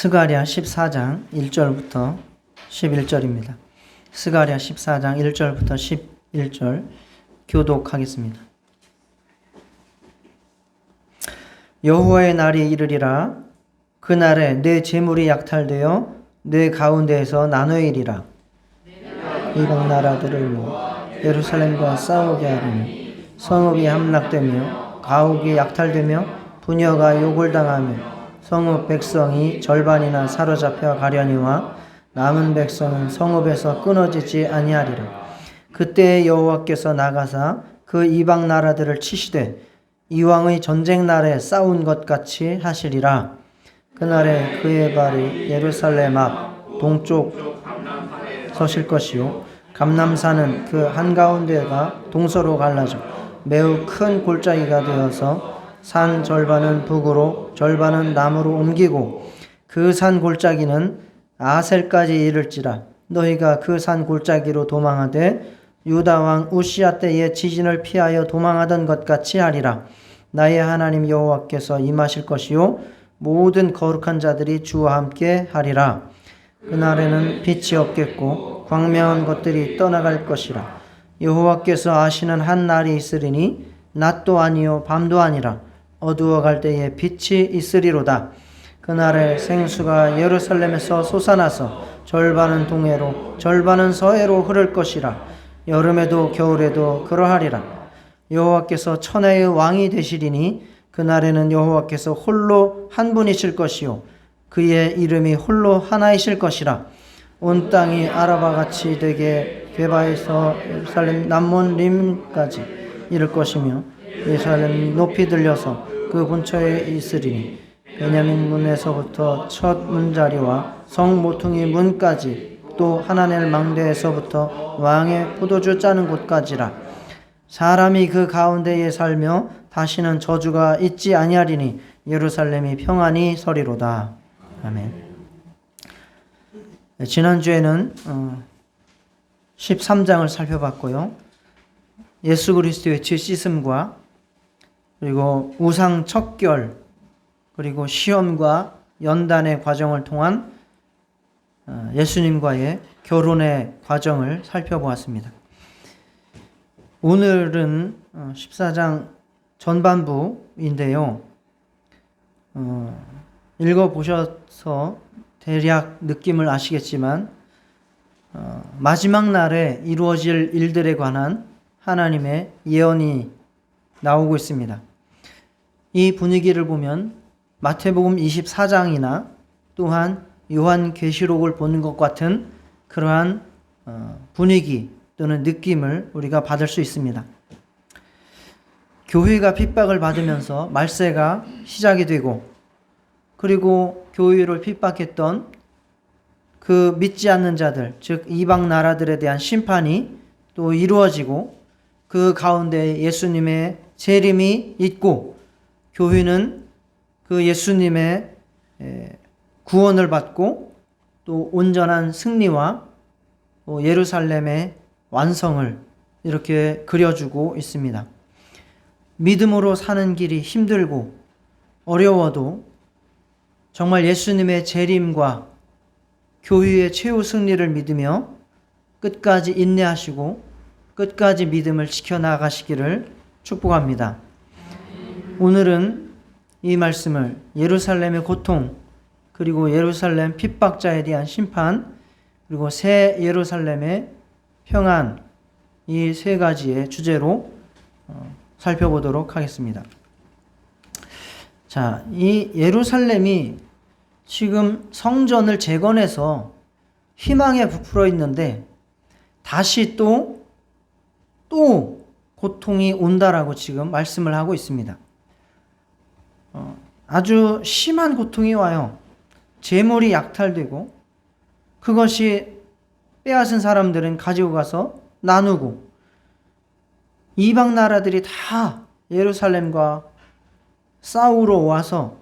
스가랴 14장 1절부터 11절입니다. 스가랴 14장 1절부터 11절 교독하겠습니다. 여호와의 날이 이르리라. 그날에 내 재물이 약탈되어 내 가운데에서 나누이리라. 이방 나라들을 모아 예루살렘과 싸우게 하리니 성읍이 함락되며 가옥이 약탈되며 부녀가 욕을 당하며 성읍 백성이 절반이나 사로잡혀 가려니와 남은 백성은 성읍에서 끊어지지 아니하리라. 그때 여호와께서 나가사 그 이방 나라들을 치시되 이왕의 전쟁 날에 싸운 것 같이 하시리라. 그날에 그의 발이 예루살렘 앞 동쪽 서실 것이요 감람산은 그 한가운데가 동서로 갈라져 매우 큰 골짜기가 되어서 산 절반은 북으로 절반은 남으로 옮기고 그 산 골짜기는 아셀까지 이를지라. 너희가 그 산 골짜기로 도망하되 유다 왕 우시야 때의 지진을 피하여 도망하던 것 같이 하리라. 나의 하나님 여호와께서 임하실 것이요 모든 거룩한 자들이 주와 함께 하리라. 그날에는 빛이 없겠고 광명한 것들이 떠나갈 것이라. 여호와께서 아시는 한 날이 있으리니 낮도 아니요 밤도 아니라 어두워갈 때에 빛이 있으리로다. 그날에 생수가 예루살렘에서 솟아나서 절반은 동해로 절반은 서해로 흐를 것이라. 여름에도 겨울에도 그러하리라. 여호와께서 천하의 왕이 되시리니 그날에는 여호와께서 홀로 한 분이실 것이요 그의 이름이 홀로 하나이실 것이라. 온 땅이 아라바같이 되게 게바에서 예루살렘 남몬 림까지 이를 것이며 예루살렘이 높이 들려서 그 근처에 있으리니 베냐민 문에서부터 첫 문자리와 성 모퉁이 문까지 또 하나넬 망대에서부터 왕의 포도주 짜는 곳까지라. 사람이 그 가운데에 살며 다시는 저주가 있지 아니하리니 예루살렘이 평안히 서리로다. 아멘. 지난주에는 13장을 살펴봤고요. 예수 그리스도의 죄 씻음과 그리고 우상 척결 그리고 시험과 연단의 과정을 통한 예수님과의 결혼의 과정을 살펴보았습니다. 오늘은 14장 전반부인데요. 읽어보셔서 대략 느낌을 아시겠지만 마지막 날에 이루어질 일들에 관한 하나님의 예언이 나오고 있습니다. 이 분위기를 보면 마태복음 24장이나 또한 요한계시록을 보는 것 같은 그러한 분위기 또는 느낌을 우리가 받을 수 있습니다. 교회가 핍박을 받으면서 말세가 시작이 되고 그리고 교회를 핍박했던 그 믿지 않는 자들, 즉 이방 나라들에 대한 심판이 또 이루어지고 그 가운데 예수님의 재림이 있고 교회는 그 예수님의 구원을 받고 또 온전한 승리와 예루살렘의 완성을 이렇게 그려주고 있습니다. 믿음으로 사는 길이 힘들고 어려워도 정말 예수님의 재림과 교회의 최후 승리를 믿으며 끝까지 인내하시고 끝까지 믿음을 지켜나가시기를 축복합니다. 오늘은 이 말씀을 예루살렘의 고통 그리고 예루살렘 핍박자에 대한 심판 그리고 새 예루살렘의 평안 이 세 가지의 주제로 살펴보도록 하겠습니다. 자, 이 예루살렘이 지금 성전을 재건해서 희망에 부풀어 있는데 다시 또 고통이 온다라고 지금 말씀을 하고 있습니다. 아주 심한 고통이 와요. 재물이 약탈되고 그것이 빼앗은 사람들은 가지고 가서 나누고 이방 나라들이 다 예루살렘과 싸우러 와서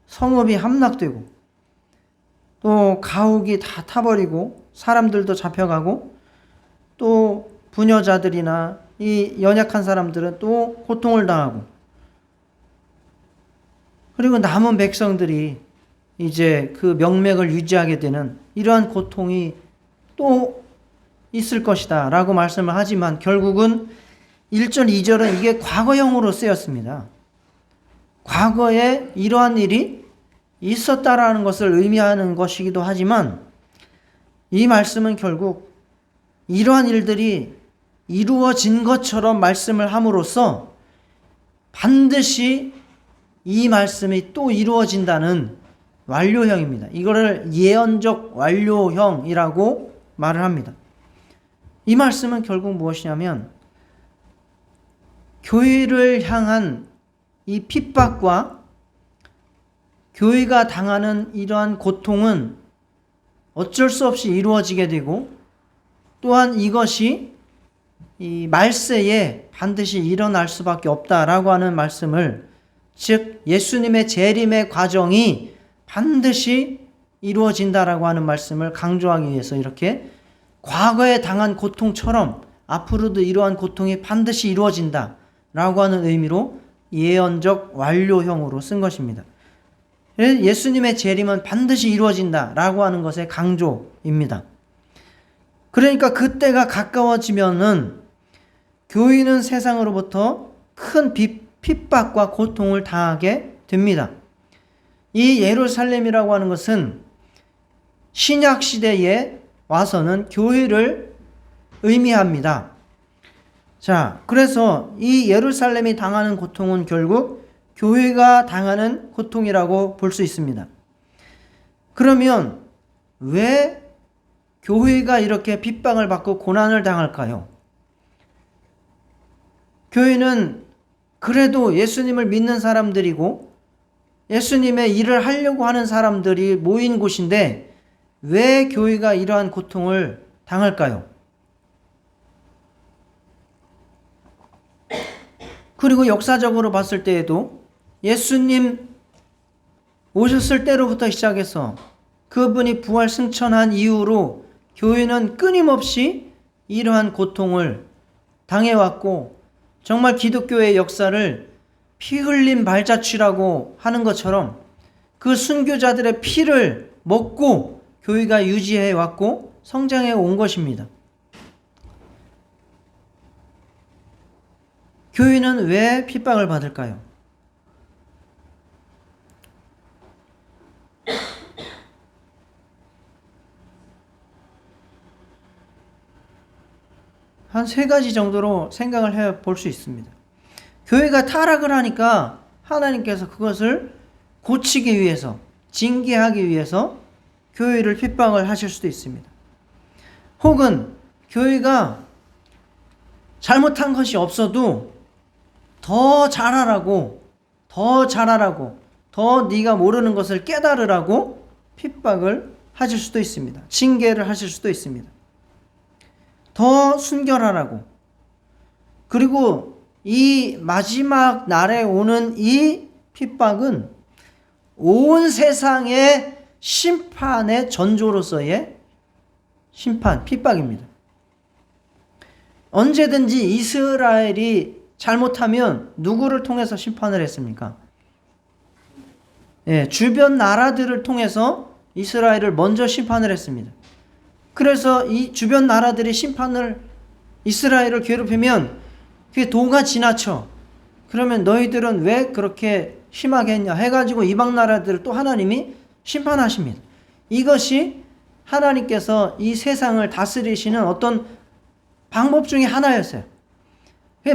성읍이 함락되고 또 가옥이 다 타버리고 사람들도 잡혀가고 또 부녀자들이나 이 연약한 사람들은 또 고통을 당하고 그리고 남은 백성들이 이제 그 명맥을 유지하게 되는 이러한 고통이 또 있을 것이다 라고 말씀을 하지만 결국은 1절, 2절은 이게 과거형으로 쓰였습니다. 과거에 이러한 일이 있었다라는 것을 의미하는 것이기도 하지만 이 말씀은 결국 이러한 일들이 이루어진 것처럼 말씀을 함으로써 반드시 이 말씀이 또 이루어진다는 완료형입니다. 이거를 예언적 완료형이라고 말을 합니다. 이 말씀은 결국 무엇이냐면 교회를 향한 이 핍박과 교회가 당하는 이러한 고통은 어쩔 수 없이 이루어지게 되고 또한 이것이 이 말세에 반드시 일어날 수밖에 없다라고 하는 말씀을, 즉 예수님의 재림의 과정이 반드시 이루어진다라고 하는 말씀을 강조하기 위해서 이렇게 과거에 당한 고통처럼 앞으로도 이러한 고통이 반드시 이루어진다라고 하는 의미로 예언적 완료형으로 쓴 것입니다. 예수님의 재림은 반드시 이루어진다라고 하는 것의 강조입니다. 그러니까 그때가 가까워지면은 교인은 세상으로부터 큰 핍박과 고통을 당하게 됩니다. 이 예루살렘이라고 하는 것은 신약 시대에 와서는 교회를 의미합니다. 자, 그래서 이 예루살렘이 당하는 고통은 결국 교회가 당하는 고통이라고 볼 수 있습니다. 그러면 왜 교회가 이렇게 핍박을 받고 고난을 당할까요? 교회는 그래도 예수님을 믿는 사람들이고 예수님의 일을 하려고 하는 사람들이 모인 곳인데 왜 교회가 이러한 고통을 당할까요? 그리고 역사적으로 봤을 때에도 예수님 오셨을 때로부터 시작해서 그분이 부활 승천한 이후로 교회는 끊임없이 이러한 고통을 당해왔고 정말 기독교의 역사를 피 흘린 발자취라고 하는 것처럼 그 순교자들의 피를 먹고 교회가 유지해 왔고 성장해 온 것입니다. 교회는 왜 핍박을 받을까요? 한 3가지 정도로 생각을 해 볼 수 있습니다. 교회가 타락을 하니까 하나님께서 그것을 고치기 위해서, 징계하기 위해서 교회를 핍박을 하실 수도 있습니다. 혹은 교회가 잘못한 것이 없어도 더 잘하라고, 더 네가 모르는 것을 깨달으라고 핍박을 하실 수도 있습니다. 징계를 하실 수도 있습니다. 더 순결하라고. 그리고 이 마지막 날에 오는 이 핍박은 온 세상의 심판의 전조로서의 심판, 핍박입니다. 언제든지 이스라엘이 잘못하면 누구를 통해서 심판을 했습니까? 주변 나라들을 통해서 이스라엘을 먼저 심판을 했습니다. 그래서 이 주변 나라들이 이스라엘을 괴롭히면 그게 도가 지나쳐. 그러면 너희들은 왜 그렇게 심하게 했냐 해가지고 이방 나라들을 또 하나님이 심판하십니다. 이것이 하나님께서 이 세상을 다스리시는 어떤 방법 중에 하나였어요.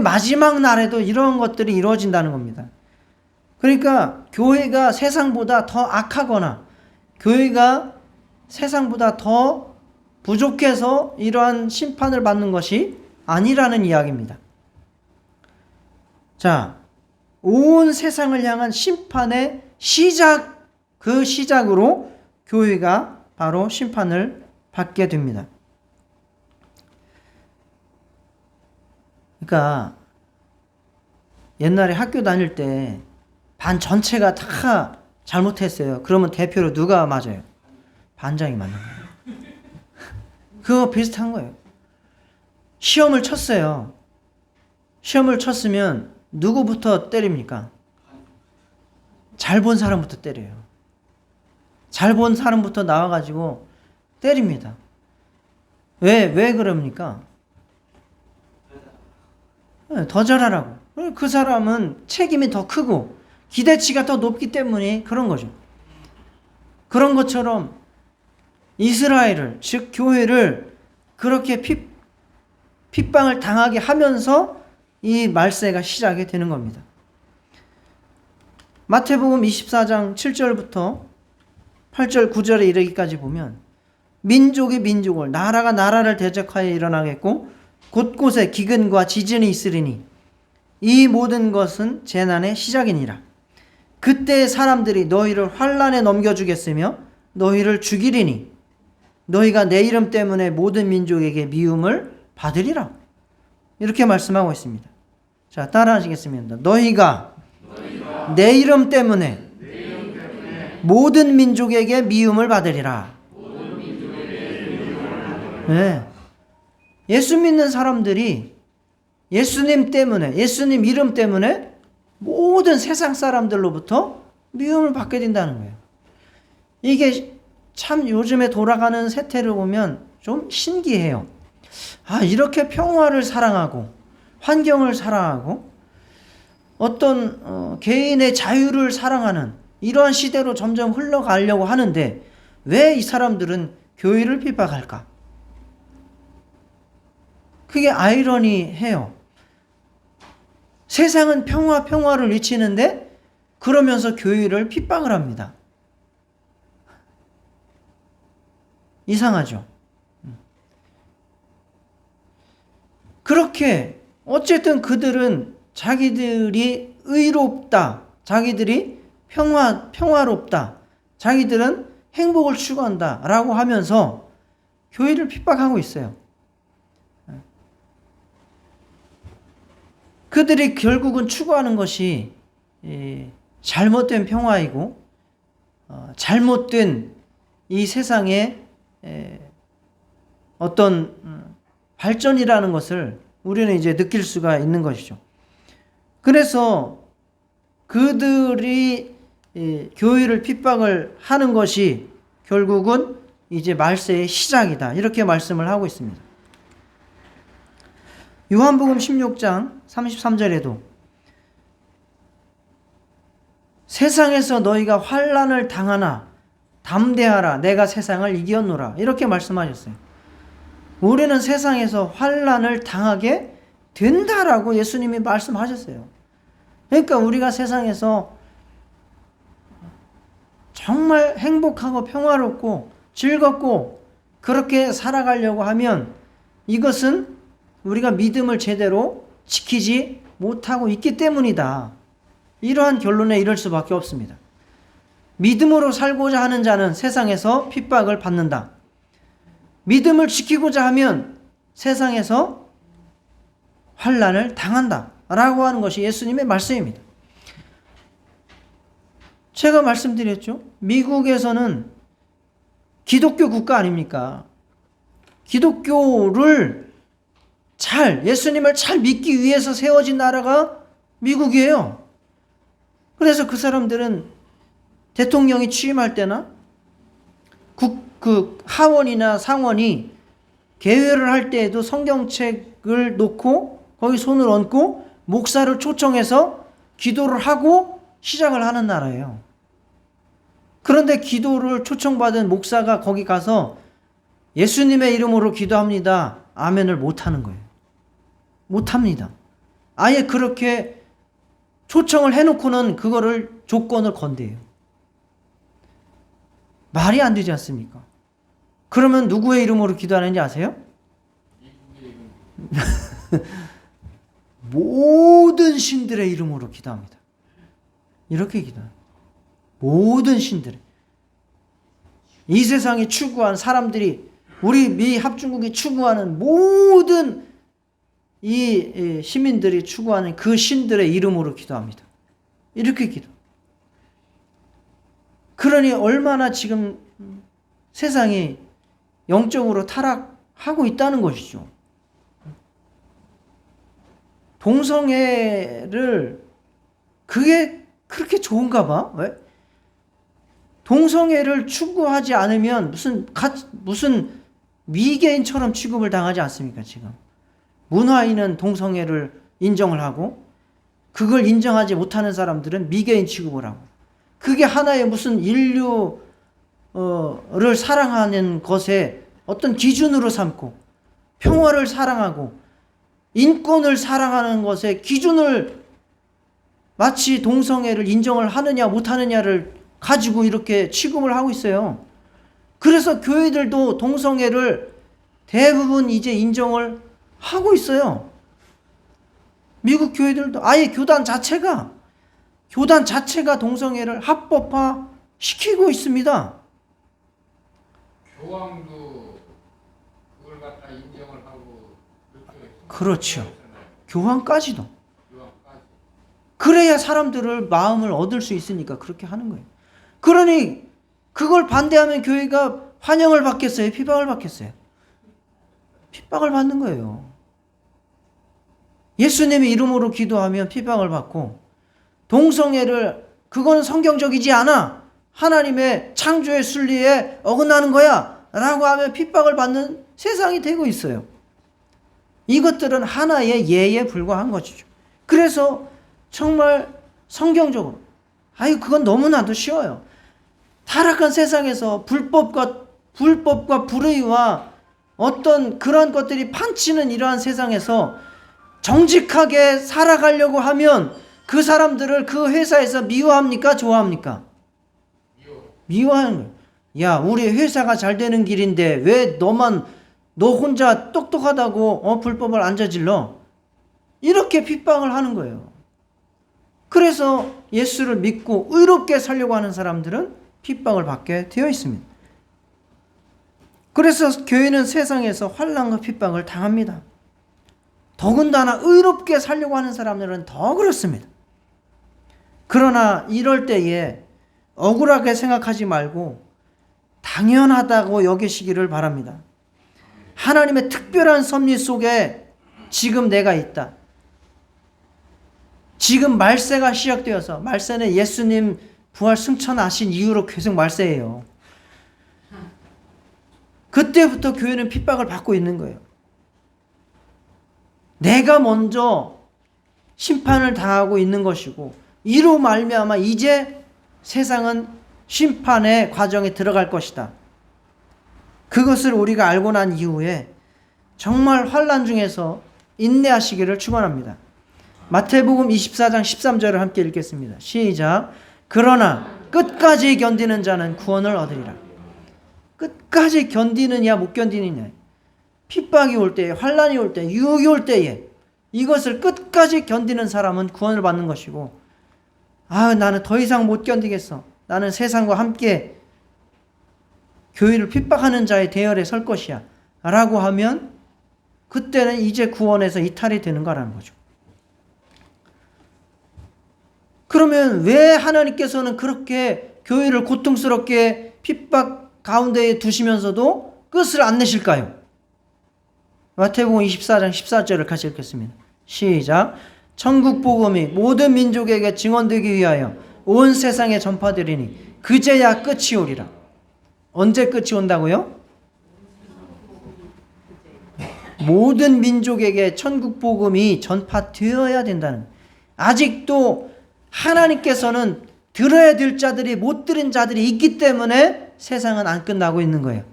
마지막 날에도 이런 것들이 이루어진다는 겁니다. 그러니까 교회가 세상보다 더 악하거나 교회가 세상보다 더 부족해서 이러한 심판을 받는 것이 아니라는 이야기입니다. 자, 온 세상을 향한 심판의 시작, 그 시작으로 교회가 바로 심판을 받게 됩니다. 그러니까 옛날에 학교 다닐 때 반 전체가 다 잘못했어요. 그러면 대표로 누가 맞아요? 반장이 맞는 거예요. 그거 비슷한 거예요. 시험을 쳤어요. 시험을 쳤으면 누구부터 때립니까? 잘 본 사람부터 때려요. 잘 본 사람부터 나와가지고 때립니다. 왜 그럽니까? 더 잘하라고. 그 사람은 책임이 더 크고 기대치가 더 높기 때문에 그런 거죠. 그런 것처럼 이스라엘을, 즉 교회를 그렇게 핍박을 당하게 하면서 이 말세가 시작이 되는 겁니다. 마태복음 24장 7절부터 8절 9절에 이르기까지 보면 민족이 민족을, 나라가 나라를 대적하여 일어나겠고 곳곳에 기근과 지진이 있으리니 이 모든 것은 재난의 시작이니라. 그때 사람들이 너희를 환난에 넘겨주겠으며 너희를 죽이리니 너희가 내 이름 때문에 모든 민족에게 미움을 받으리라. 이렇게 말씀하고 있습니다. 자, 따라 하시겠습니다. 너희가 내 이름 때문에 모든 민족에게 미움을 받으리라. 네. 예수 믿는 사람들이 예수님 때문에, 예수님 이름 때문에 모든 세상 사람들로부터 미움을 받게 된다는 거예요. 이게 참 요즘에 돌아가는 세태를 보면 좀 신기해요. 이렇게 평화를 사랑하고 환경을 사랑하고 어떤 개인의 자유를 사랑하는 이러한 시대로 점점 흘러가려고 하는데 왜 이 사람들은 교회를 핍박할까? 그게 아이러니해요. 세상은 평화를 외치는데 그러면서 교회를 핍박을 합니다. 이상하죠? 그렇게 어쨌든 그들은 자기들이 의롭다, 자기들이 평화롭다, 자기들은 행복을 추구한다 라고 하면서 교회를 핍박하고 있어요. 그들이 결국은 추구하는 것이 잘못된 평화이고 잘못된 이 세상의 어떤 발전이라는 것을 우리는 이제 느낄 수가 있는 것이죠. 그래서 그들이 교회를 핍박을 하는 것이 결국은 이제 말세의 시작이다. 이렇게 말씀을 하고 있습니다. 요한복음 16장 33절에도 세상에서 너희가 환난을 당하나 담대하라 내가 세상을 이겼노라 이렇게 말씀하셨어요. 우리는 세상에서 환난을 당하게 된다라고 예수님이 말씀하셨어요. 그러니까 우리가 세상에서 정말 행복하고 평화롭고 즐겁고 그렇게 살아가려고 하면 이것은 우리가 믿음을 제대로 지키지 못하고 있기 때문이다. 이러한 결론에 이를 수밖에 없습니다. 믿음으로 살고자 하는 자는 세상에서 핍박을 받는다. 믿음을 지키고자 하면 세상에서 환난을 당한다. 라고 하는 것이 예수님의 말씀입니다. 제가 말씀드렸죠. 미국에서는 기독교 국가 아닙니까? 기독교를 예수님을 잘 믿기 위해서 세워진 나라가 미국이에요. 그래서 그 사람들은 대통령이 취임할 때나 그 하원이나 상원이 개회를 할 때에도 성경책을 놓고 거기 손을 얹고 목사를 초청해서 기도를 하고 시작을 하는 나라예요. 그런데 기도를 초청받은 목사가 거기 가서 예수님의 이름으로 기도합니다. 아멘을 못하는 거예요. 못합니다. 아예 그렇게 초청을 해놓고는 그거를 조건을 건대요. 말이 안 되지 않습니까? 그러면 누구의 이름으로 기도하는지 아세요? 모든 신들의 이름으로 기도합니다. 이렇게 기도합니다. 모든 신들의. 이 세상이 추구한 사람들이 우리 미 합중국이 추구하는 모든 이 시민들이 추구하는 그 신들의 이름으로 기도합니다. 이렇게 기도. 그러니 얼마나 지금 세상이 영적으로 타락하고 있다는 것이죠. 동성애를 그게 그렇게 좋은가 봐? 왜? 동성애를 추구하지 않으면 무슨 미개인처럼 취급을 당하지 않습니까? 지금 문화인은 동성애를 인정을 하고 그걸 인정하지 못하는 사람들은 미개인 취급을 하고, 그게 하나의 무슨 인류를 사랑하는 것에 어떤 기준으로 삼고 평화를 사랑하고 인권을 사랑하는 것에 기준을 마치 동성애를 인정을 하느냐 못하느냐를 가지고 이렇게 취급을 하고 있어요. 그래서 교회들도 동성애를 대부분 이제 인정을 하고 있어요. 미국 교회들도 아예 교단 자체가 동성애를 합법화 시키고 있습니다. 교황도 그걸 갖다 인정을 하고 그렇죠. 교황까지도. 그래야 사람들을 마음을 얻을 수 있으니까 그렇게 하는 거예요. 그러니 그걸 반대하면 교회가 환영을 받겠어요? 핍박을 받겠어요? 핍박을 받는 거예요. 예수님의 이름으로 기도하면 핍박을 받고, 동성애를 그건 성경적이지 않아, 하나님의 창조의 순리에 어긋나는 거야 라고 하면 핍박을 받는 세상이 되고 있어요. 이것들은 하나의 예에 불과한 것이죠. 그래서 정말 성경적으로 그건 너무나도 쉬워요. 타락한 세상에서 불법과 불의와 어떤 그런 것들이 판치는 이러한 세상에서 정직하게 살아가려고 하면 그 사람들을 그 회사에서 미워합니까? 좋아합니까? 미워하는 거예요. 야, 우리 회사가 잘 되는 길인데 왜 너 혼자 똑똑하다고 불법을 안 저질러? 이렇게 핍박을 하는 거예요. 그래서 예수를 믿고 의롭게 살려고 하는 사람들은 핍박을 받게 되어 있습니다. 그래서 교회는 세상에서 환난과 핍박을 당합니다. 더군다나 의롭게 살려고 하는 사람들은 더 그렇습니다. 그러나 이럴 때에 억울하게 생각하지 말고 당연하다고 여기시기를 바랍니다. 하나님의 특별한 섭리 속에 지금 내가 있다. 지금 말세가 시작되어서, 말세는 예수님 부활 승천하신 이후로 계속 말세예요. 그때부터 교회는 핍박을 받고 있는 거예요. 내가 먼저 심판을 당하고 있는 것이고, 이로 말미암아 이제 세상은 심판의 과정에 들어갈 것이다. 그것을 우리가 알고 난 이후에 정말 환난 중에서 인내하시기를 축원합니다. 마태복음 24장 13절을 함께 읽겠습니다. 시작. 그러나 끝까지 견디는 자는 구원을 얻으리라. 끝까지 견디느냐 못 견디느냐, 핍박이 올 때에, 환난이 올 때에, 유혹이 올 때에 이것을 끝까지 견디는 사람은 구원을 받는 것이고, 나는 더 이상 못 견디겠어, 나는 세상과 함께 교회를 핍박하는 자의 대열에 설 것이야 라고 하면 그때는 이제 구원에서 이탈이 되는 거라는 거죠. 그러면 왜 하나님께서는 그렇게 교회를 고통스럽게 핍박 가운데에 두시면서도 끝을 안 내실까요? 마태복음 24장 14절을 같이 읽겠습니다. 시작. 천국 복음이 모든 민족에게 증언되기 위하여 온 세상에 전파되리니 그제야 끝이 오리라. 언제 끝이 온다고요? 모든 민족에게 천국 복음이 전파되어야 된다는, 아직도 하나님께서는 들어야 될 자들이 못 들은 자들이 있기 때문에 세상은 안 끝나고 있는 거예요.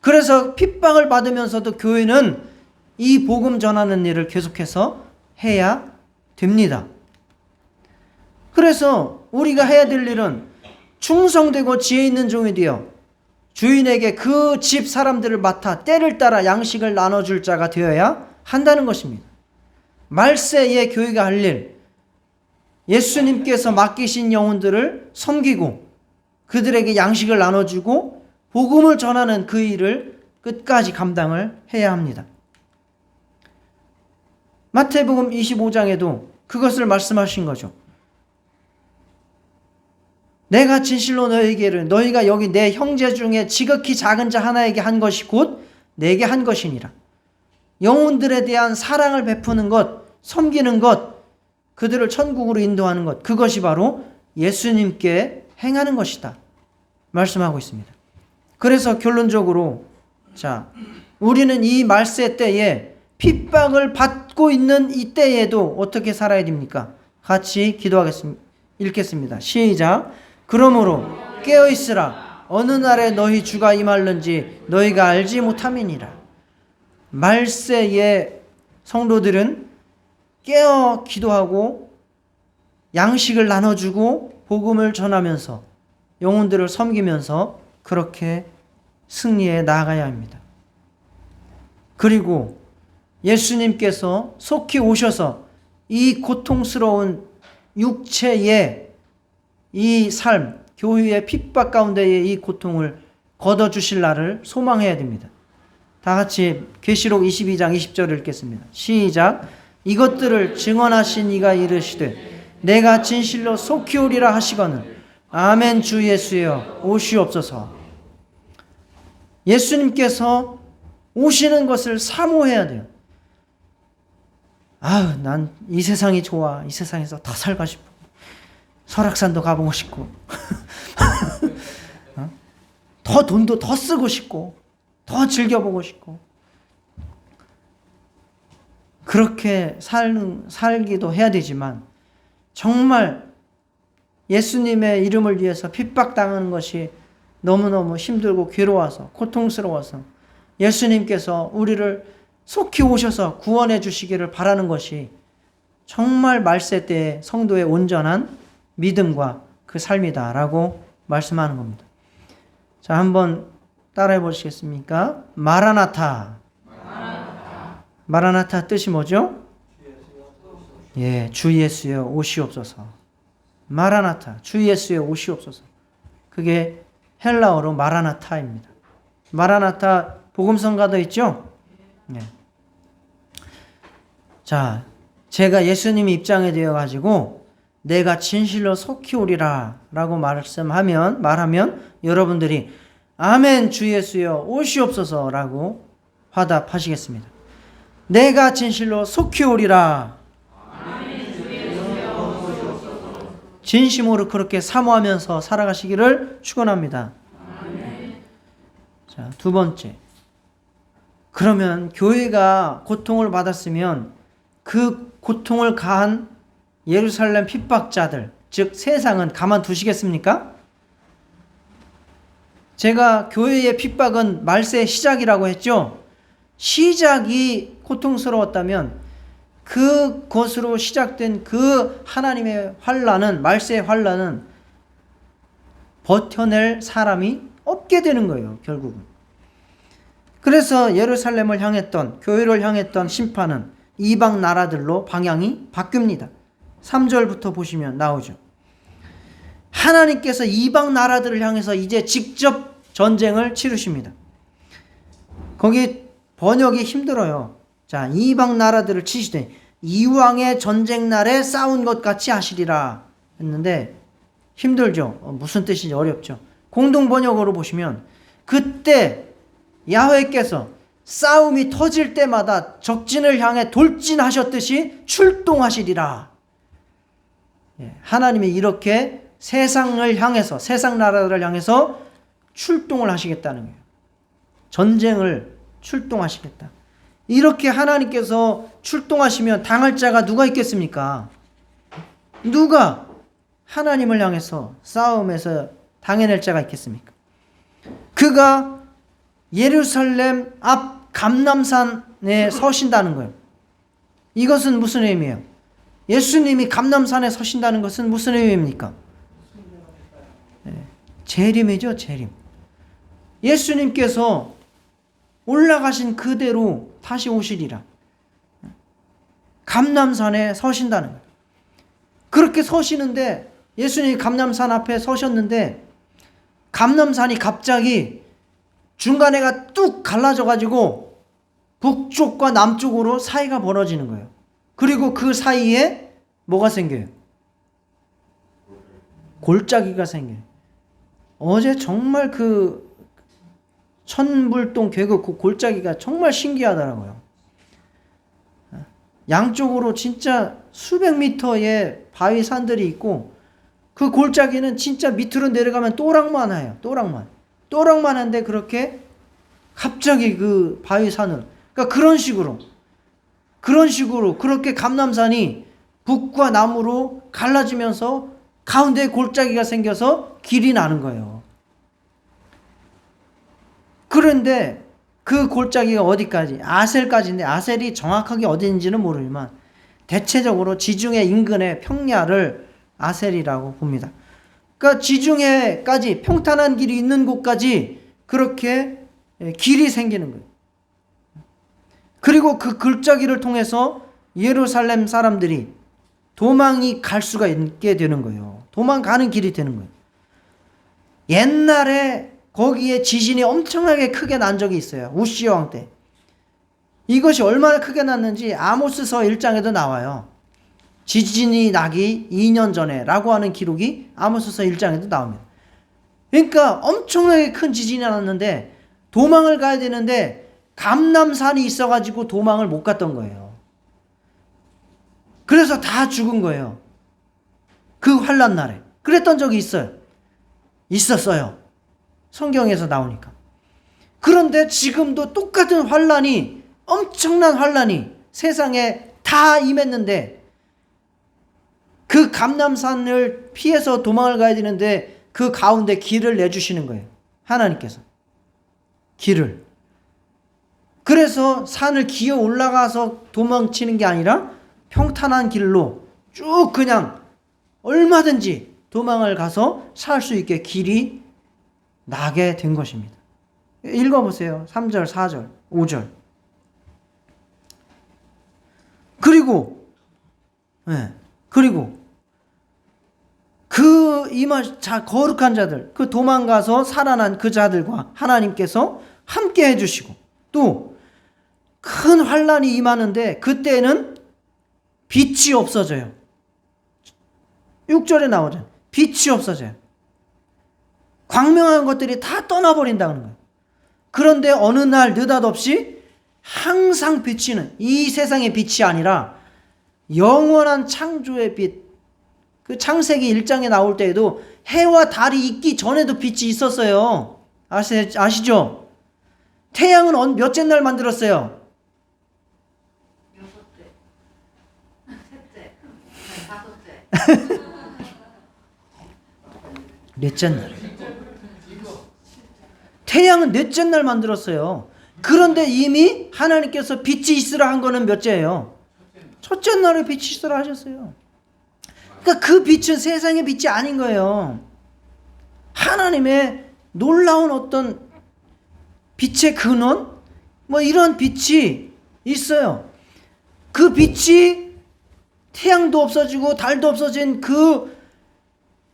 그래서 핍박을 받으면서도 교회는 이 복음 전하는 일을 계속해서 해야 됩니다. 그래서 우리가 해야 될 일은 충성되고 지혜 있는 종이 되어 주인에게 그 집 사람들을 맡아 때를 따라 양식을 나눠줄 자가 되어야 한다는 것입니다. 말세에 교회가 할 일, 예수님께서 맡기신 영혼들을 섬기고 그들에게 양식을 나눠주고 복음을 전하는 그 일을 끝까지 감당을 해야 합니다. 마태복음 25장에도 그것을 말씀하신 거죠. 내가 진실로 너희에게 이르노니 너희가 여기 내 형제 중에 지극히 작은 자 하나에게 한 것이 곧 내게 한 것이니라. 영혼들에 대한 사랑을 베푸는 것, 섬기는 것, 그들을 천국으로 인도하는 것, 그것이 바로 예수님께 행하는 것이다 말씀하고 있습니다. 그래서 결론적으로 자, 우리는 이 말세 때에 핍박을 받고 있는 이 때에도 어떻게 살아야 됩니까? 같이 기도하겠습니다. 읽겠습니다. 시작. 그러므로 깨어있으라. 어느 날에 너희 주가 임할는지 너희가 알지 못함이니라. 말세의 성도들은 깨어 기도하고 양식을 나눠주고 복음을 전하면서 영혼들을 섬기면서 그렇게 승리해 나아가야 합니다. 그리고 예수님께서 속히 오셔서 이 고통스러운 육체의 이 삶, 교회의 핍박 가운데의 이 고통을 걷어주실 날을 소망해야 됩니다. 다 같이 계시록 22장 20절을 읽겠습니다. 시작. 이것들을 증언하신 이가 이르시되 내가 진실로 속히 오리라 하시거늘 아멘. 주 예수여 오시옵소서. 예수님께서 오시는 것을 사모해야 돼요. 아유, 난 이 세상이 좋아. 이 세상에서 더 살고 싶어. 설악산도 가보고 싶고 더 돈도 더 쓰고 싶고 더 즐겨보고 싶고 그렇게 살기도 해야 되지만 정말 예수님의 이름을 위해서 핍박당하는 것이 너무너무 힘들고 괴로워서 고통스러워서 예수님께서 우리를 속히 오셔서 구원해 주시기를 바라는 것이 정말 말세 때의 성도의 온전한 믿음과 그 삶이다라고 말씀하는 겁니다. 자, 한번 따라해 보시겠습니까? 마라나타. 마라나타 뜻이 뭐죠? 예, 주 예수여 오시옵소서. 마라나타, 주 예수여 오시옵소서. 그게 헬라어로 마라나타입니다. 마라나타 복음성가도 있죠? 네. 자, 제가 예수님 입장에 되어 가지고 내가 진실로 속히 오리라 라고 말하면 여러분들이 아멘 주 예수여 오시옵소서 라고 화답하시겠습니다. 내가 진실로 속히 오리라. 진심으로 그렇게 사모하면서 살아가시기를 축원합니다. 자, 두 번째. 그러면 교회가 고통을 받았으면 그 고통을 가한 예루살렘 핍박자들, 즉 세상은 가만두시겠습니까? 제가 교회의 핍박은 말세의 시작이라고 했죠. 시작이 고통스러웠다면 그것으로 시작된 그 하나님의 환난은, 말세의 환난은 버텨낼 사람이 없게 되는 거예요, 결국은. 그래서 예루살렘을 향했던, 교회를 향했던 심판은 이방 나라들로 방향이 바뀝니다. 3절부터 보시면 나오죠. 하나님께서 이방 나라들을 향해서 이제 직접 전쟁을 치르십니다. 거기 번역이 힘들어요. 자, 이방 나라들을 치시되 이왕의 전쟁 날에 싸운 것 같이 하시리라 했는데 힘들죠. 무슨 뜻인지 어렵죠. 공동 번역으로 보시면 그때 야훼께서 싸움이 터질 때마다 적진을 향해 돌진하셨듯이 출동하시리라. 하나님이 이렇게 세상을 향해서, 세상 나라를 향해서 출동을 하시겠다는 거예요. 전쟁을 출동하시겠다. 이렇게 하나님께서 출동하시면 당할 자가 누가 있겠습니까? 누가 하나님을 향해서 싸움에서 당해낼 자가 있겠습니까? 그가 예루살렘 앞 감람산에 서신다는 거예요. 이것은 무슨 의미예요? 예수님이 감람산에 서신다는 것은 무슨 의미입니까? 재림이죠, 재림. 예수님께서 올라가신 그대로 다시 오시리라. 감람산에 서신다는 거예요. 그렇게 서시는데 예수님이 감람산 앞에 서셨는데 감람산이 갑자기 중간에가 뚝 갈라져 가지고 북쪽과 남쪽으로 사이가 벌어지는 거예요. 그리고 그 사이에 뭐가 생겨요? 골짜기가 생겨요. 어제 정말 그 천불동 계곡 그 골짜기가 정말 신기하더라고요. 양쪽으로 진짜 수백 미터의 바위 산들이 있고 그 골짜기는 진짜 밑으로 내려가면 또랑만해요. 또랑만한데 그렇게 갑자기 그 바위산을, 그러니까 그런 식으로 그렇게 감람산이 북과 남으로 갈라지면서 가운데에 골짜기가 생겨서 길이 나는 거예요. 그런데 그 골짜기가 어디까지? 아셀까지인데, 아셀이 정확하게 어디인지는 모르지만 대체적으로 지중해 인근의 평야를 아셀이라고 봅니다. 그러니까 지중해까지 평탄한 길이 있는 곳까지 그렇게 길이 생기는 거예요. 그리고 그 골짜기를 통해서 예루살렘 사람들이 도망이 갈 수가 있게 되는 거예요. 도망가는 길이 되는 거예요. 옛날에 거기에 지진이 엄청나게 크게 난 적이 있어요. 우시야 왕 때. 이것이 얼마나 크게 났는지 아모스서 1장에도 나와요. 지진이 나기 2년 전에 라고 하는 기록이 아모스서 1장에도 나옵니다. 그러니까 엄청나게 큰 지진이 났는데 도망을 가야 되는데 감람산이 있어가지고 도망을 못 갔던 거예요. 그래서 다 죽은 거예요. 그 환란 날에. 그랬던 적이 있었어요. 성경에서 나오니까. 그런데 지금도 똑같은 환란이, 엄청난 환란이 세상에 다 임했는데 그 감람산을 피해서 도망을 가야 되는데 그 가운데 길을 내주시는 거예요. 하나님께서. 길을. 그래서 산을 기어 올라가서 도망치는 게 아니라 평탄한 길로 쭉 그냥 얼마든지 도망을 가서 살 수 있게 길이 나게 된 것입니다. 읽어보세요. 3절, 4절, 5절. 그리고 그 거룩한 자들, 그 도망가서 살아난 그 자들과 하나님께서 함께 해주시고 또 큰 환란이 임하는데 그때는 빛이 없어져요. 6절에 나오잖아요. 빛이 없어져요. 광명한 것들이 다 떠나버린다는 거예요. 그런데 어느 날 느닷없이 항상 비치는, 이 세상의 빛이 아니라 영원한 창조의 빛, 그 창세기 1장에 나올 때에도 해와 달이 있기 전에도 빛이 있었어요. 아시죠? 태양은 몇째 날 만들었어요? 넷째 날. 태양은 넷째 날 만들었어요. 그런데 이미 하나님께서 빛이 있으라 한 거는 몇째예요? 첫째 날에 빛이 있으라 하셨어요. 그러니까 그 빛은 세상의 빛이 아닌 거예요. 하나님의 놀라운 어떤 빛의 근원? 뭐 이런 빛이 있어요. 그 빛이 태양도 없어지고 달도 없어진 그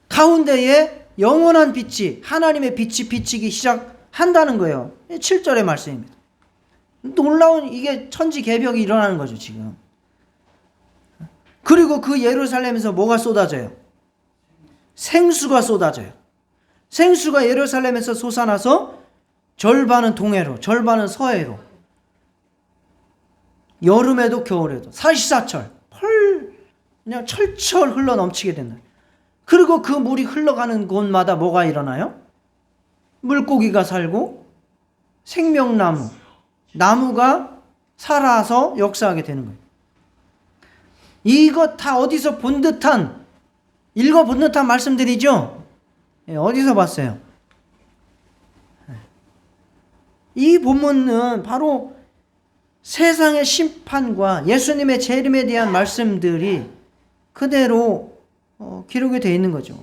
가운데에 영원한 빛이, 하나님의 빛이 비치기 시작한다는 거예요. 7절의 말씀입니다. 놀라운, 이게 천지개벽이 일어나는 거죠, 지금. 그리고 그 예루살렘에서 뭐가 쏟아져요? 생수가 쏟아져요. 생수가 예루살렘에서 솟아나서 절반은 동해로, 절반은 서해로, 여름에도 겨울에도 사시사철 그냥 철철 흘러 넘치게 된다. 그리고 그 물이 흘러가는 곳마다 뭐가 일어나요? 물고기가 살고 생명나무, 나무가 살아서 역사하게 되는 거예요. 이거 다 어디서 본 듯한, 읽어본 듯한 말씀들이죠? 어디서 봤어요? 이 본문은 바로 세상의 심판과 예수님의 재림에 대한 말씀들이 그대로 기록이 되어 있는 거죠.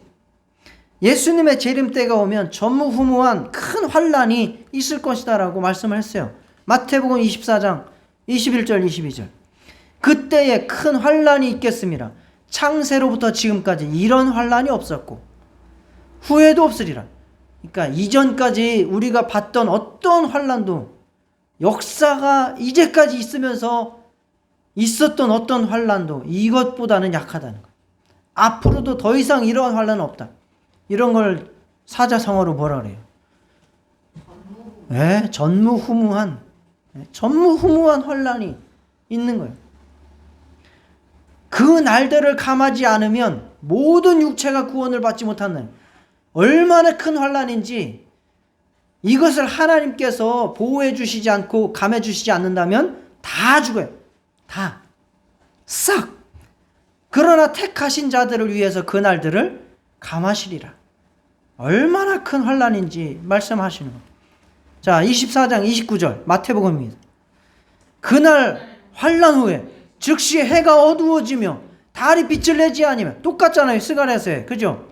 예수님의 재림 때가 오면 전무후무한 큰 환란이 있을 것이다 라고 말씀을 했어요. 마태복음 24장 21절 22절. 그때에 큰 환란이 있겠습니다. 창세로부터 지금까지 이런 환란이 없었고 후에도 없으리라. 그러니까 이전까지 우리가 봤던 어떤 환란도, 역사가 이제까지 있으면서 있었던 어떤 환란도 이것보다는 약하다는 거예요. 앞으로도 더 이상 이런 환란은 없다. 이런 걸 사자성어로 뭐라 그래요? 전무후무한 환란이 있는 거예요. 그 날들을 감하지 않으면 모든 육체가 구원을 받지 못한다는, 얼마나 큰 환난인지 이것을 하나님께서 보호해 주시지 않고 감해 주시지 않는다면 다 죽어요. 다. 싹. 그러나 택하신 자들을 위해서 그날들을 감하시리라. 얼마나 큰 환난인지 말씀하시는 거예요. 자, 24장 29절 마태복음입니다. 그날 환난 후에 즉시 해가 어두워지며 달이 빛을 내지 아니면, 똑같잖아요. 스가랴서에. 그죠?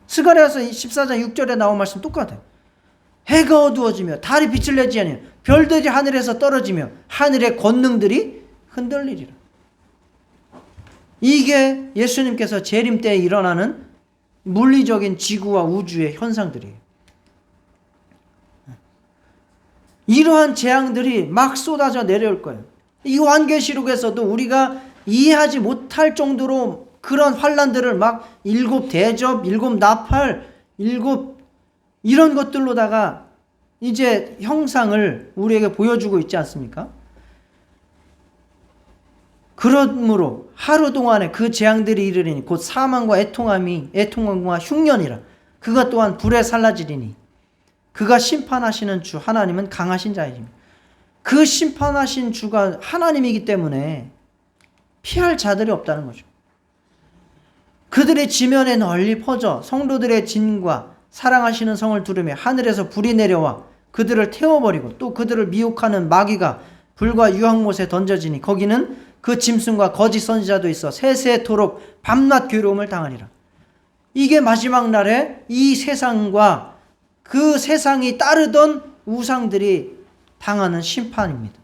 스가랴서 14장 6절에 나온 말씀 똑같아요. 해가 어두워지며 달이 빛을 내지 아니면 별들이 하늘에서 떨어지며 하늘의 권능들이 흔들리리라. 이게 예수님께서 재림 때에 일어나는 물리적인 지구와 우주의 현상들이에요. 이러한 재앙들이 막 쏟아져 내려올 거예요. 이 요한계시록에서도 우리가 이해하지 못할 정도로 그런 환난들을 막 7 대접, 7 나팔, 7 이런 것들로다가 이제 형상을 우리에게 보여주고 있지 않습니까? 그러므로 하루 동안에 그 재앙들이 이르리니 곧 사망과 애통함과 흉년이라. 그가 또한 불에 살라지리니 그가 심판하시는 주 하나님은 강하신 자이십니다. 그 심판하신 주가 하나님이기 때문에 피할 자들이 없다는 거죠. 그들의 지면에 널리 퍼져 성도들의 진과 사랑하시는 성을 두르며 하늘에서 불이 내려와 그들을 태워버리고 또 그들을 미혹하는 마귀가 불과 유황못에 던져지니 거기는 그 짐승과 거짓 선지자도 있어 세세토록 밤낮 괴로움을 당하리라. 이게 마지막 날에 이 세상과 그 세상이 따르던 우상들이 당하는 심판입니다.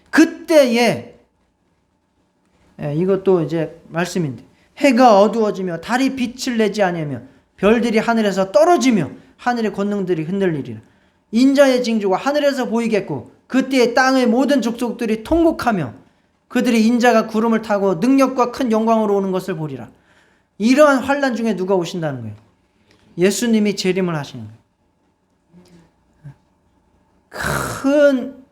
그때에 이것도 이제 말씀인데 해가 어두워지며 달이 빛을 내지 아니하며 별들이 하늘에서 떨어지며 하늘의 권능들이 흔들리리라. 인자의 징조가 하늘에서 보이겠고 그때에 땅의 모든 족속들이 통곡하며 그들이 인자가 구름을 타고 능력과 큰 영광으로 오는 것을 보리라. 이러한 환난 중에 누가 오신다는 거예요? 예수님이 재림을 하시는 거예요. 큰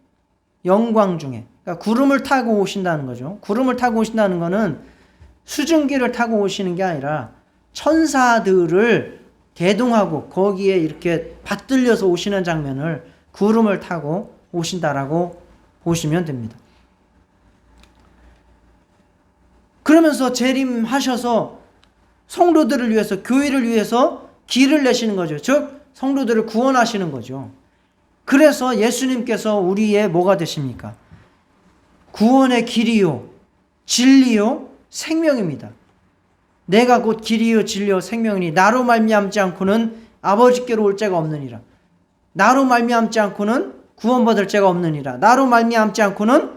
영광 중에, 그러니까 구름을 타고 오신다는 거죠. 구름을 타고 오신다는 거는 수증기를 타고 오시는 게 아니라 천사들을 대동하고 거기에 이렇게 받들려서 오시는 장면을 구름을 타고 오신다라고 보시면 됩니다. 그러면서 재림하셔서 성도들을 위해서, 교회를 위해서 길을 내시는 거죠. 즉 성도들을 구원하시는 거죠. 그래서 예수님께서 우리의 뭐가 되십니까? 구원의 길이요 진리요 생명입니다. 내가 곧 길이요 진리요 생명이니 나로 말미암지 않고는 아버지께로 올 자가 없느니라. 나로 말미암지 않고는 구원받을 자가 없느니라. 나로 말미암지 않고는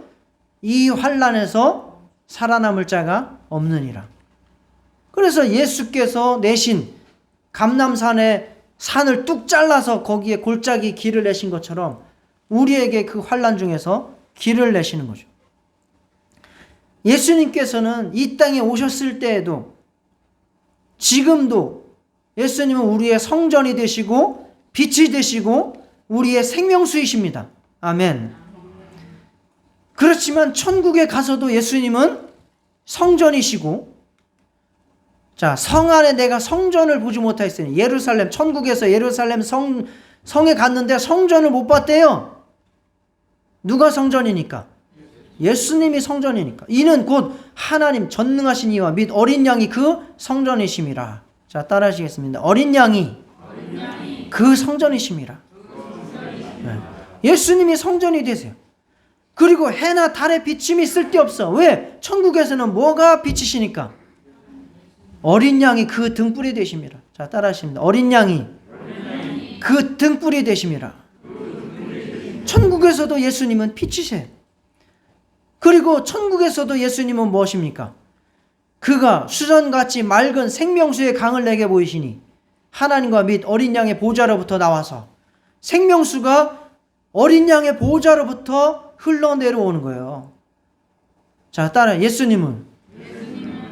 이 환난에서 살아남을 자가 없느니라. 그래서 예수께서 내신 감람산의 산을 뚝 잘라서 거기에 골짜기 길을 내신 것처럼 우리에게 그 환난 중에서 길을 내시는 거죠. 예수님께서는 이 땅에 오셨을 때에도 지금도 예수님은 우리의 성전이 되시고 빛이 되시고 우리의 생명수이십니다. 아멘. 그렇지만 천국에 가서도 예수님은 성전이시고, 자, 성 안에 내가 성전을 보지 못하였으니, 예루살렘, 천국에서 예루살렘 성에 갔는데 성전을 못 봤대요. 누가 성전이니까? 예수님이 성전이니까. 이는 곧 하나님 전능하신 이와 및 어린 양이 그 성전이심이라. 자, 따라하시겠습니다. 어린 양이 그 성전이심이라. 네. 예수님이 성전이 되세요. 그리고 해나 달의 비침이 쓸데없어. 왜? 천국에서는 뭐가 비치시니까? 어린 양이 그 등불이 되심이라. 자, 따라하십니다. 어린 양이 그 등불이 되심이라. 천국에서도 예수님은 빛이세요. 그리고 천국에서도 예수님은 무엇입니까? 그가 수전같이 맑은 생명수의 강을 내게 보이시니 하나님과 및 어린 양의 보좌로부터 나와서 생명수가 어린 양의 보좌로부터 흘러내려오는 거예요. 자, 따라 예수님은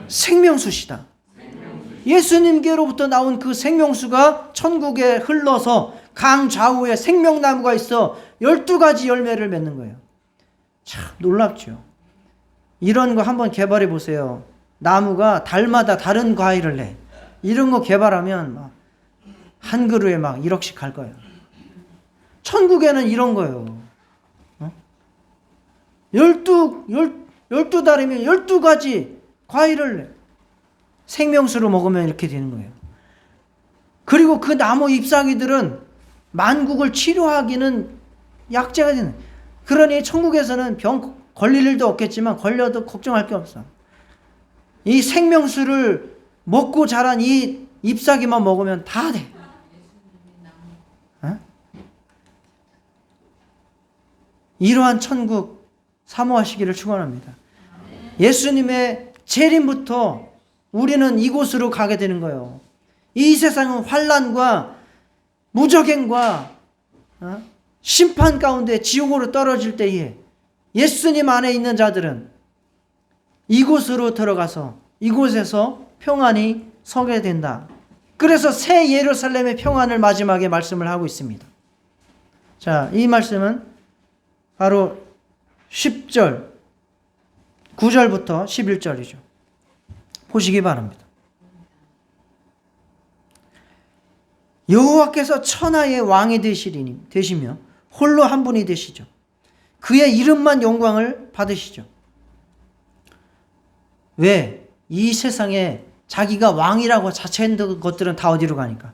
생명수시다. 예수님께로부터 나온 그 생명수가 천국에 흘러서 강 좌우에 생명나무가 있어 12가지 열매를 맺는 거예요. 참 놀랍죠. 이런 거 한번 개발해 보세요. 나무가 달마다 다른 과일을 내. 이런 거 개발하면 막 한 그루에 막 1억씩 갈 거예요. 천국에는 이런 거예요. 12달이면 12가지 과일을 내. 생명수로 먹으면 이렇게 되는 거예요. 그리고 그 나무 잎사귀들은 만국을 치료하기는 약재가 되는. 그러니 천국에서는 병 걸릴 일도 없겠지만 걸려도 걱정할 게 없어. 이 생명수를 먹고 자란 이 잎사귀만 먹으면 다 돼. 어? 이러한 천국 사모하시기를 축원합니다. 예수님의 재림부터 우리는 이곳으로 가게 되는 거예요. 이 세상은 환난과 무적행과 심판 가운데 지옥으로 떨어질 때에 예수님 안에 있는 자들은 이곳으로 들어가서 이곳에서 평안히 서게 된다. 그래서 새 예루살렘의 평안을 마지막에 말씀을 하고 있습니다. 자, 이 말씀은 바로 10절, 9절부터 11절이죠. 보시기 바랍니다. 여호와께서 천하의 왕이 되시며 홀로 한 분이 되시죠. 그의 이름만 영광을 받으시죠. 왜? 이 세상에 자기가 왕이라고 자처했던 것들은 다 어디로 가니까?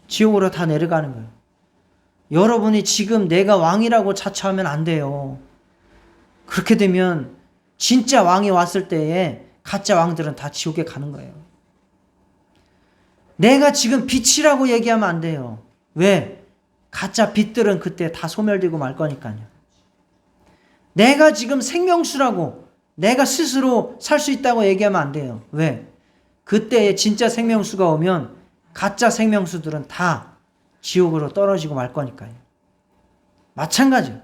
지옥으로 다 내려가는 거예요. 여러분이 지금 내가 왕이라고 자처하면 안 돼요. 그렇게 되면 진짜 왕이 왔을 때에 가짜 왕들은 다 지옥에 가는 거예요. 내가 지금 빛이라고 얘기하면 안 돼요. 왜? 가짜 빛들은 그때 다 소멸되고 말 거니까요. 내가 지금 생명수라고 내가 스스로 살 수 있다고 얘기하면 안 돼요. 왜? 그때에 진짜 생명수가 오면 가짜 생명수들은 다 지옥으로 떨어지고 말 거니까요. 마찬가지예요.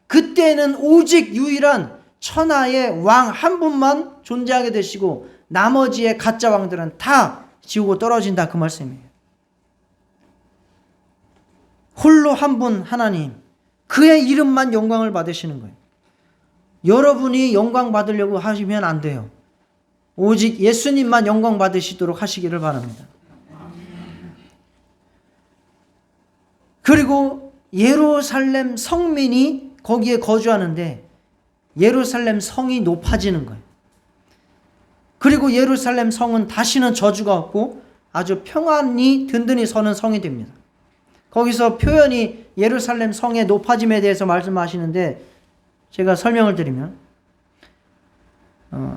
그때는 오직 유일한 천하의 왕 한 분만 존재하게 되시고 나머지의 가짜 왕들은 다 지옥으로 떨어진다, 그 말씀이에요. 홀로 한 분 하나님, 그의 이름만 영광을 받으시는 거예요. 여러분이 영광 받으려고 하시면 안 돼요. 오직 예수님만 영광 받으시도록 하시기를 바랍니다. 그리고 예루살렘 성민이 거기에 거주하는데 예루살렘 성이 높아지는 거예요. 그리고 예루살렘 성은 다시는 저주가 없고 아주 평안히 든든히 서는 성이 됩니다. 거기서 표현이 예루살렘 성의 높아짐에 대해서 말씀하시는데 제가 설명을 드리면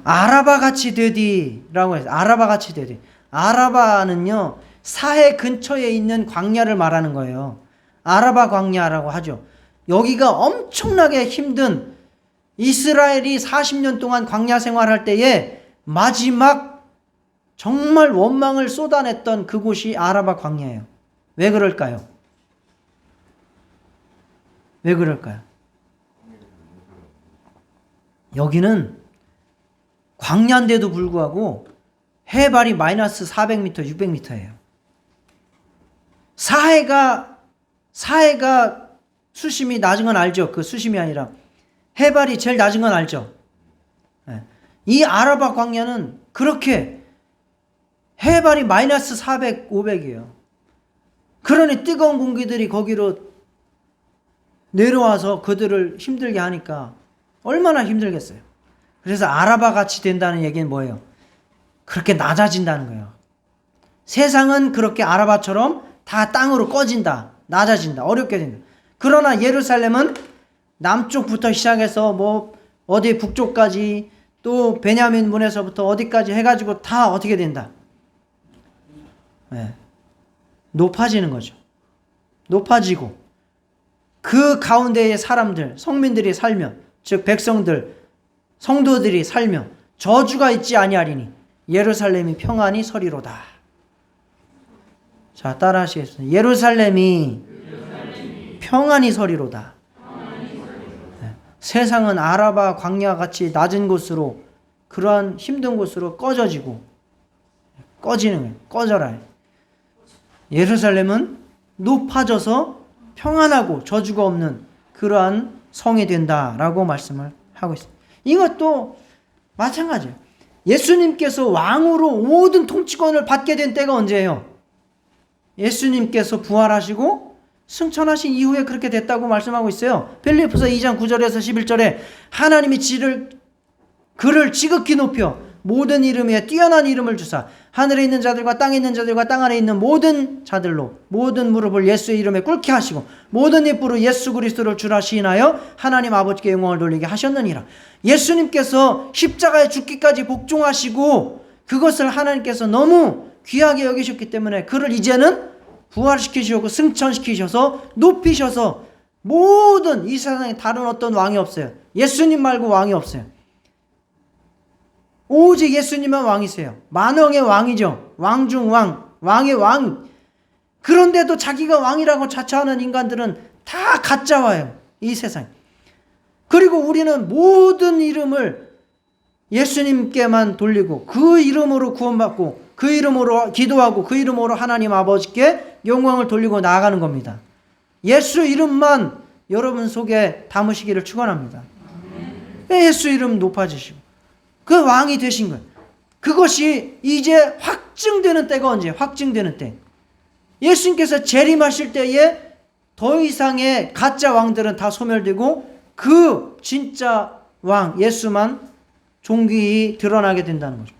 아라바같이 되디라고 해서 아라바같이 되디. 아라바는요 사해 근처에 있는 광야를 말하는 거예요. 아라바 광야라고 하죠. 여기가 엄청나게 힘든 이스라엘이 40년 동안 광야 생활할 때에 마지막 정말 원망을 쏟아냈던 그곳이 아라바 광야예요. 왜 그럴까요? 왜 그럴까요? 여기는 광야인데도 불구하고 해발이 마이너스 400m, 600m예요. 사해가 수심이 낮은 건 알죠? 그 수심이 아니라 해발이 제일 낮은 건 알죠? 이 아라바 광야는 그렇게 해발이 마이너스 400, 500이에요. 그러니 뜨거운 공기들이 거기로 내려와서 그들을 힘들게 하니까 얼마나 힘들겠어요. 그래서 아라바 같이 된다는 얘기는 뭐예요? 그렇게 낮아진다는 거예요. 세상은 그렇게 아라바처럼 다 땅으로 꺼진다, 낮아진다, 어렵게 된다. 그러나 예루살렘은 남쪽부터 시작해서 뭐 어디 북쪽까지 또 베냐민 문에서부터 어디까지 해가지고 다 어떻게 된다? 네. 높아지는 거죠. 높아지고 그 가운데의 사람들, 성민들이 살면, 즉 백성들, 성도들이 살며 저주가 있지 아니하리니 예루살렘이 평안히 서리로다. 자, 따라 하시겠습니다. 예루살렘이 평안히 서리로다. 네. 세상은 아라바 광야같이 낮은 곳으로, 그러한 힘든 곳으로 꺼지는 거예요. 꺼져라. 예루살렘은 높아져서 평안하고 저주가 없는 그러한 성이 된다라고 말씀을 하고 있습니다. 이것도 마찬가지예요. 예수님께서 왕으로 모든 통치권을 받게 된 때가 언제예요? 예수님께서 부활하시고 승천하신 이후에 그렇게 됐다고 말씀하고 있어요. 빌립보서 2장 9절에서 11절에 하나님이 그를 지극히 높여 모든 이름 위에 뛰어난 이름을 주사 하늘에 있는 자들과 땅에 있는 자들과 땅 아래 있는 모든 자들로 모든 무릎을 예수의 이름에 꿇게 하시고 모든 입으로 예수 그리스도를 주라 시인하여 하나님 아버지께 영광을 돌리게 하셨느니라. 예수님께서 십자가에 죽기까지 복종하시고 그것을 하나님께서 너무 귀하게 여기셨기 때문에 그를 이제는 부활시키시고 승천시키셔서 높이셔서 모든 이 세상에 다른 어떤 왕이 없어요. 예수님 말고 왕이 없어요. 오직 예수님만 왕이세요. 만왕의 왕이죠. 왕 중 왕, 왕의 왕. 그런데도 자기가 왕이라고 자처하는 인간들은 다 가짜와요. 이 세상. 그리고 우리는 모든 이름을 예수님께만 돌리고 그 이름으로 구원받고 그 이름으로 기도하고 그 이름으로 하나님 아버지께 영광을 돌리고 나아가는 겁니다. 예수 이름만 여러분 속에 담으시기를 축원합니다. 예수 이름 높아지시고 그 왕이 되신 거예요. 그것이 이제 확증되는 때가 언제예요? 확증되는 때. 예수님께서 재림하실 때에 더 이상의 가짜 왕들은 다 소멸되고 그 진짜 왕 예수만 존귀히 드러나게 된다는 거죠.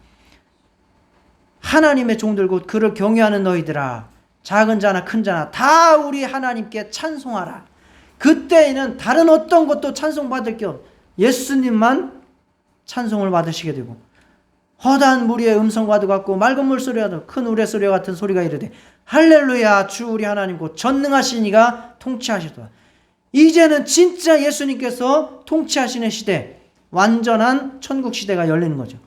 하나님의 종들 곧 그를 경외하는 너희들아 작은 자나 큰 자나 다 우리 하나님께 찬송하라. 그때에는 다른 어떤 것도 찬송받을 게 없어요. 예수님만 찬송을 받으시게 되고 허다한 무리의 음성과도 같고 맑은 물소리와도 큰 우레소리와 같은 소리가 이르되 할렐루야 주 우리 하나님 곧 전능하신 이가 통치하시도다. 이제는 진짜 예수님께서 통치하시는 시대, 완전한 천국 시대가 열리는 거죠.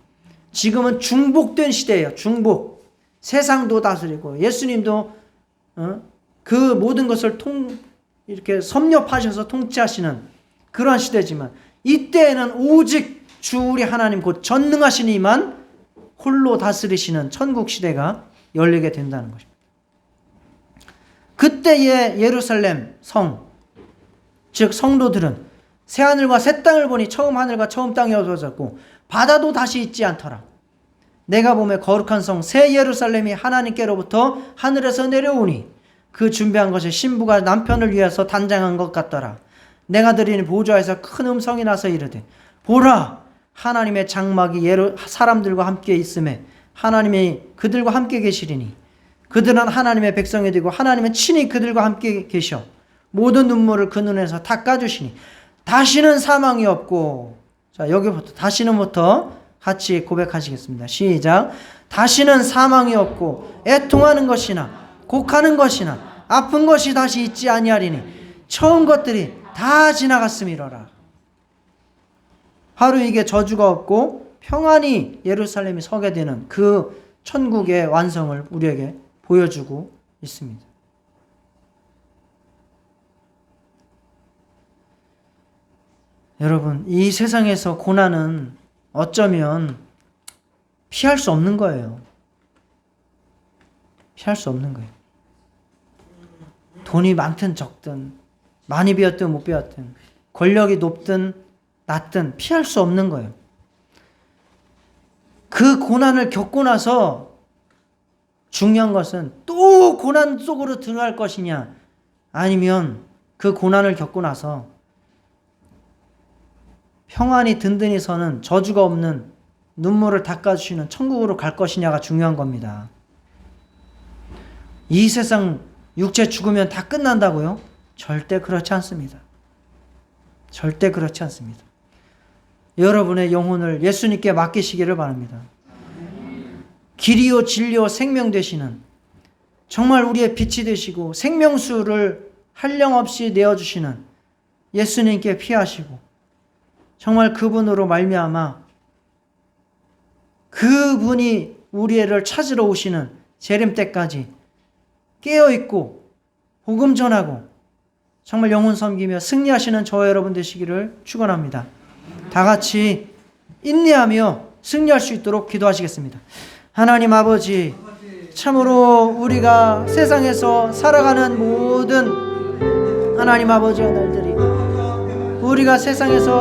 지금은 중복된 시대예요. 중복. 세상도 다스리고 예수님도 그 모든 것을 이렇게 섭렵하셔서 통치하시는 그러한 시대지만 이때에는 오직 주 우리 하나님 곧 전능하신 이만 홀로 다스리시는 천국 시대가 열리게 된다는 것입니다. 그때의 예루살렘 성, 즉 성도들은 새 하늘과 새 땅을 보니 처음 하늘과 처음 땅이 없어졌고 바다도 다시 있지 않더라. 내가 보매 거룩한 성 새 예루살렘이 하나님께로부터 하늘에서 내려오니 그 준비한 것이 신부가 남편을 위해서 단장한 것 같더라. 내가 들으니 보좌에서 큰 음성이 나서 이르되 보라 하나님의 장막이 사람들과 함께 있음에 하나님이 그들과 함께 계시리니 그들은 하나님의 백성이 되고 하나님은 친히 그들과 함께 계셔 모든 눈물을 그 눈에서 닦아주시니 다시는 사망이 없고. 자, 여기부터 다시는부터 같이 고백하시겠습니다. 시작. 다시는 사망이 없고 애통하는 것이나 곡하는 것이나 아픈 것이 다시 있지 아니하리니 처음 것들이 다 지나갔음이로라. 바로 이게 저주가 없고 평안히 예루살렘이 서게 되는 그 천국의 완성을 우리에게 보여주고 있습니다. 여러분, 이 세상에서 고난은 어쩌면 피할 수 없는 거예요. 피할 수 없는 거예요. 돈이 많든 적든 많이 배웠든 못 배웠든 권력이 높든 낮든 피할 수 없는 거예요. 그 고난을 겪고 나서 중요한 것은 또 고난 속으로 들어갈 것이냐 아니면 그 고난을 겪고 나서 평안히 든든히 서는 저주가 없는 눈물을 닦아주시는 천국으로 갈 것이냐가 중요한 겁니다. 이 세상 육체 죽으면 다 끝난다고요? 절대 그렇지 않습니다. 절대 그렇지 않습니다. 여러분의 영혼을 예수님께 맡기시기를 바랍니다. 길이요 진리요 생명 되시는 정말 우리의 빛이 되시고 생명수를 한량없이 내어주시는 예수님께 피하시고 정말 그분으로 말미암아 그분이 우리를 찾으러 오시는 재림 때까지 깨어있고 복음 전하고 정말 영혼 섬기며 승리하시는 저와 여러분 되시기를 축원합니다. 다 같이 인내하며 승리할 수 있도록 기도하시겠습니다. 하나님 아버지, 참으로 우리가 세상에서 살아가는 모든 하나님 아버지의 날들이 우리가 세상에서